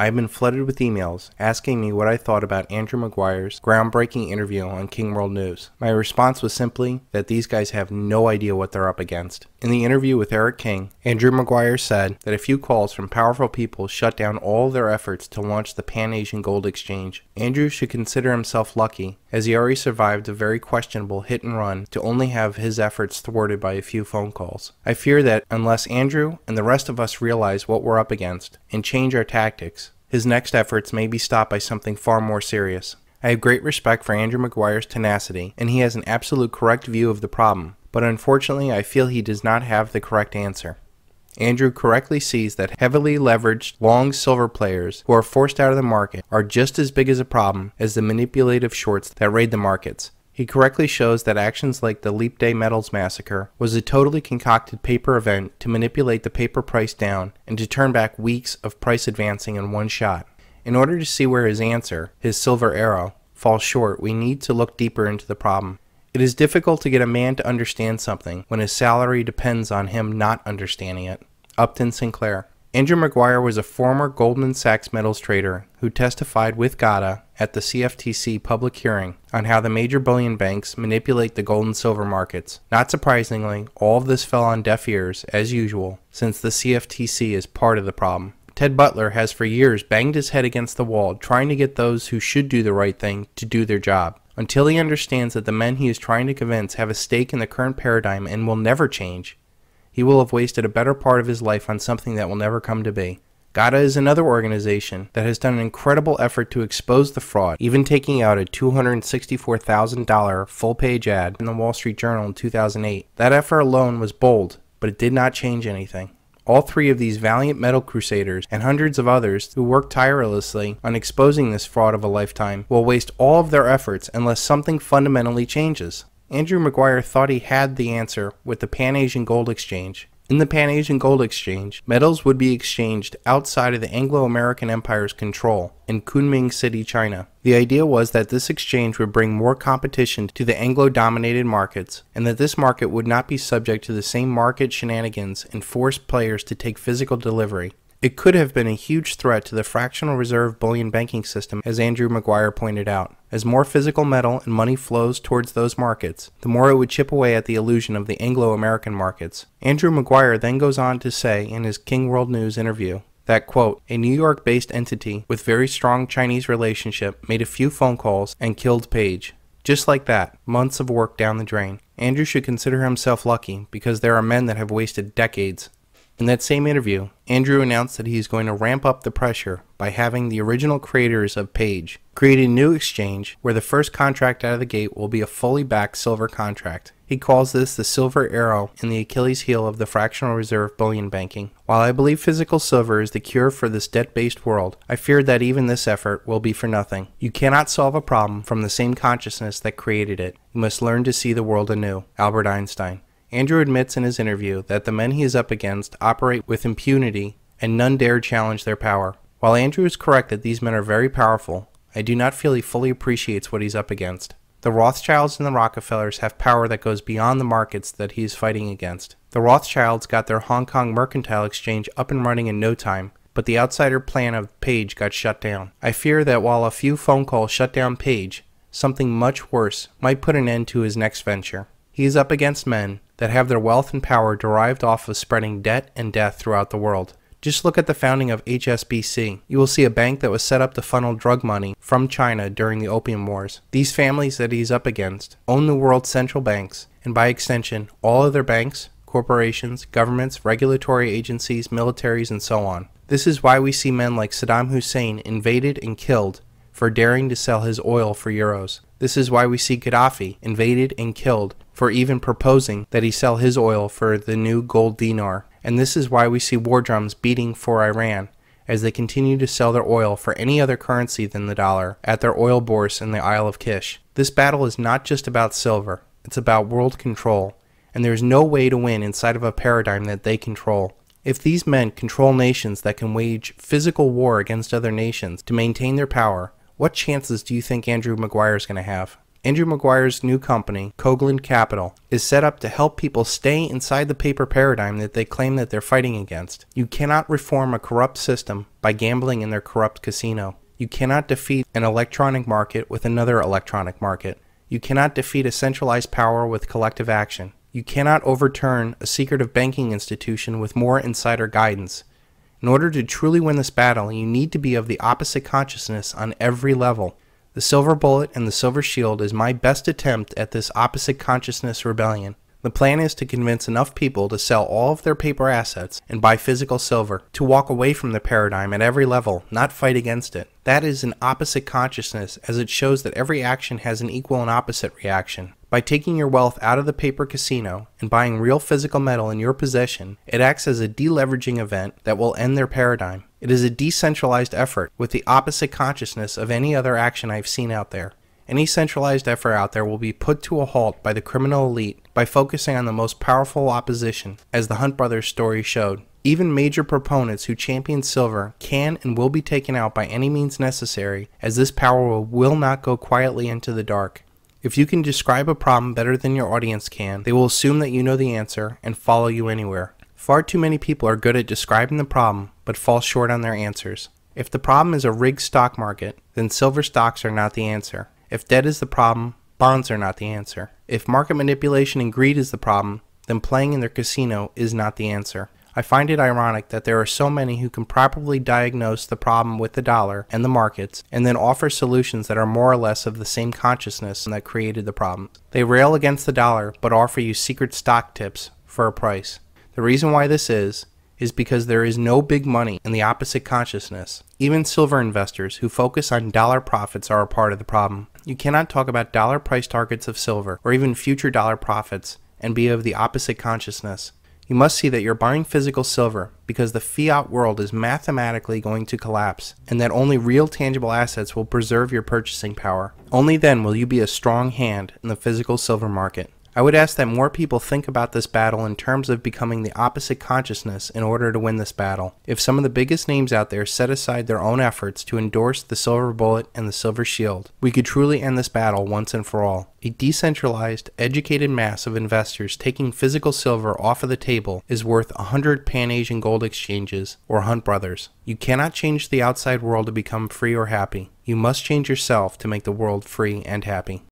I have been flooded with emails asking me what I thought about Andrew Maguire's groundbreaking interview on King World News. My response was simply that these guys have no idea what they're up against. In the interview with Eric King, Andrew Maguire said that a few calls from powerful people shut down all their efforts to launch the Pan-Asian Gold Exchange. Andrew should consider himself lucky, as he already survived a very questionable hit and run to only have his efforts thwarted by a few phone calls. I fear that unless Andrew and the rest of us realize what we're up against and change our tactics, his next efforts may be stopped by something far more serious. I have great respect for Andrew Maguire's tenacity, and he has an absolute correct view of the problem, but unfortunately I feel he does not have the correct answer. Andrew correctly sees that heavily leveraged long silver players who are forced out of the market are just as big as a problem as the manipulative shorts that raid the markets. He correctly shows that actions like the Leap Day Metals Massacre was a totally concocted paper event to manipulate the paper price down and to turn back weeks of price advancing in one shot. In order to see where his answer, his silver arrow, falls short, we need to look deeper into the problem. It is difficult to get a man to understand something when his salary depends on him not understanding it. Upton Sinclair. Andrew Maguire was a former Goldman Sachs metals trader who testified with Gada at the CFTC public hearing on how the major bullion banks manipulate the gold and silver markets. Not surprisingly, all of this fell on deaf ears, as usual, since the CFTC is part of the problem. Ted Butler has for years banged his head against the wall trying to get those who should do the right thing to do their job. Until he understands that the men he is trying to convince have a stake in the current paradigm and will never change, he will have wasted a better part of his life on something that will never come to be. Gada is another organization that has done an incredible effort to expose the fraud, even taking out a $264,000 full-page ad in the Wall Street Journal in 2008. That effort alone was bold, but it did not change anything. All three of these valiant metal crusaders and hundreds of others who work tirelessly on exposing this fraud of a lifetime will waste all of their efforts unless something fundamentally changes. Andrew Maguire thought he had the answer with the Pan-Asian Gold Exchange. In the Pan-Asian Gold Exchange, metals would be exchanged outside of the Anglo-American Empire's control in Kunming City, China. The idea was that this exchange would bring more competition to the Anglo-dominated markets, and that this market would not be subject to the same market shenanigans and force players to take physical delivery. It could have been a huge threat to the fractional reserve bullion banking system, as Andrew Maguire pointed out. As more physical metal and money flows towards those markets, the more it would chip away at the illusion of the Anglo-American markets. Andrew Maguire then goes on to say in his King World News interview that, quote, a New York-based entity with very strong Chinese relationship made a few phone calls and killed Page. Just like that, months of work down the drain. Andrew should consider himself lucky because there are men that have wasted decades. In that same interview, Andrew announced that he is going to ramp up the pressure by having the original creators of Page create a new exchange where the first contract out of the gate will be a fully backed silver contract. He calls this the silver arrow and the Achilles heel of the fractional reserve bullion banking. While I believe physical silver is the cure for this debt-based world, I fear that even this effort will be for nothing. You cannot solve a problem from the same consciousness that created it. You must learn to see the world anew. Albert Einstein. Andrew admits in his interview that the men he is up against operate with impunity and none dare challenge their power. While Andrew is correct that these men are very powerful, I do not feel he fully appreciates what he's up against. The Rothschilds and the Rockefellers have power that goes beyond the markets that he is fighting against. The Rothschilds got their Hong Kong Mercantile Exchange up and running in no time, but the outsider plan of Page got shut down. I fear that while a few phone calls shut down Page, something much worse might put an end to his next venture. He is up against men that have their wealth and power derived off of spreading debt and death throughout the world. Just look at the founding of HSBC. You will see a bank that was set up to funnel drug money from China during the Opium Wars. These families that he's up against own the world's central banks, and by extension, all other banks, corporations, governments, regulatory agencies, militaries, and so on. This is why we see men like Saddam Hussein invaded and killed for daring to sell his oil for euros. This is why we see Gaddafi invaded and killed for even proposing that he sell his oil for the new gold dinar. And this is why we see war drums beating for Iran as they continue to sell their oil for any other currency than the dollar at their oil bourse in the Isle of Kish. This battle is not just about silver, it's about world control, and there is no way to win inside of a paradigm that they control. If these men control nations that can wage physical war against other nations to maintain their power, what chances do you think Andrew Maguire is going to have? Andrew Maguire's new company, Coghlan Capital, is set up to help people stay inside the paper paradigm that they claim that they're fighting against. You cannot reform a corrupt system by gambling in their corrupt casino. You cannot defeat an electronic market with another electronic market. You cannot defeat a centralized power with collective action. You cannot overturn a secretive banking institution with more insider guidance. In order to truly win this battle, you need to be of the opposite consciousness on every level. The Silver Bullet and the Silvershield is my best attempt at this opposite consciousness rebellion. The plan is to convince enough people to sell all of their paper assets and buy physical silver, to walk away from the paradigm at every level, not fight against it. That is an opposite consciousness, as it shows that every action has an equal and opposite reaction. By taking your wealth out of the paper casino and buying real physical metal in your possession, it acts as a deleveraging event that will end their paradigm. It is a decentralized effort with the opposite consciousness of any other action I've seen out there. Any centralized effort out there will be put to a halt by the criminal elite by focusing on the most powerful opposition, as the Hunt brothers story showed. Even major proponents who champion silver can and will be taken out by any means necessary, as this power will not go quietly into the dark. If you can describe a problem better than your audience can, they will assume that you know the answer and follow you anywhere. Far too many people are good at describing the problem, but fall short on their answers. If the problem is a rigged stock market, then silver stocks are not the answer. If debt is the problem, bonds are not the answer. If market manipulation and greed is the problem, then playing in their casino is not the answer. I find it ironic that there are so many who can properly diagnose the problem with the dollar and the markets, and then offer solutions that are more or less of the same consciousness that created the problem. They rail against the dollar, but offer you secret stock tips for a price. The reason why this is because there is no big money in the opposite consciousness. Even silver investors who focus on dollar profits are a part of the problem. You cannot talk about dollar price targets of silver, or even future dollar profits, and be of the opposite consciousness. You must see that you're buying physical silver because the fiat world is mathematically going to collapse, and that only real tangible assets will preserve your purchasing power. Only then will you be a strong hand in the physical silver market. I would ask that more people think about this battle in terms of becoming the opposite consciousness in order to win this battle. If some of the biggest names out there set aside their own efforts to endorse the Silver Bullet and the Silvershield, we could truly end this battle once and for all. A decentralized, educated mass of investors taking physical silver off of the table is worth 100 Pan-Asian gold exchanges or Hunt brothers. You cannot change the outside world to become free or happy. You must change yourself to make the world free and happy.